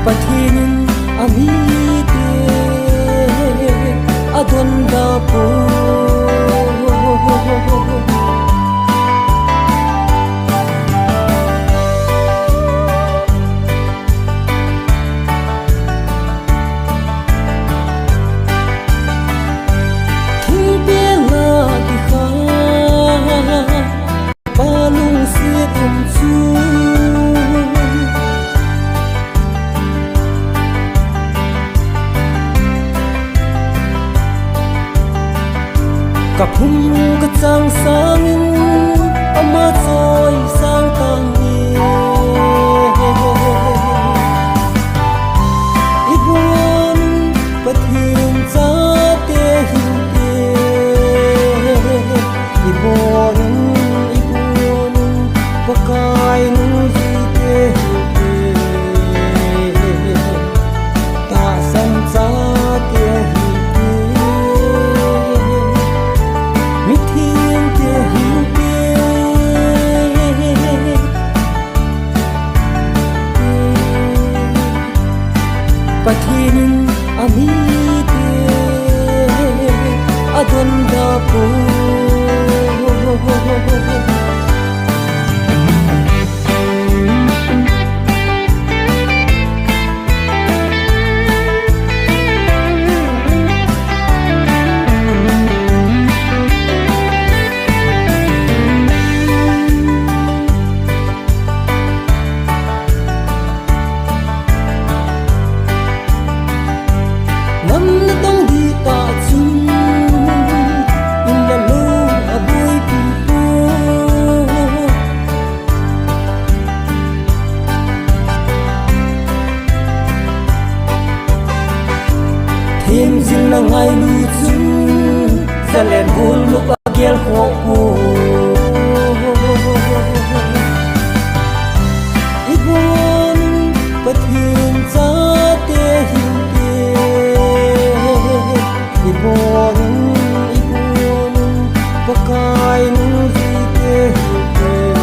Patinin amite adonda po Kibela diha palung situm su Kapum kacang sangin ama coy sang tangi Ibon pathin jate hinte Ibon pakai nu jite ta san jate Patinin amite adonda po Thêm dinh là ngày lưu chung Giờ lên hôn lúc bà ghel khổ khổ Ý bốn bà thiên giá tê hình tê Ý bốn bà cài nụ dì tê hình tê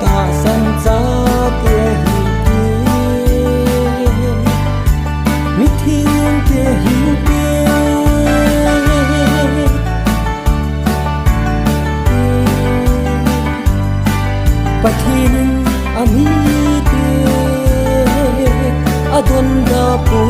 Ta sẵn giá tê hình Mi thiên tê hình tê Patinin amite adonda po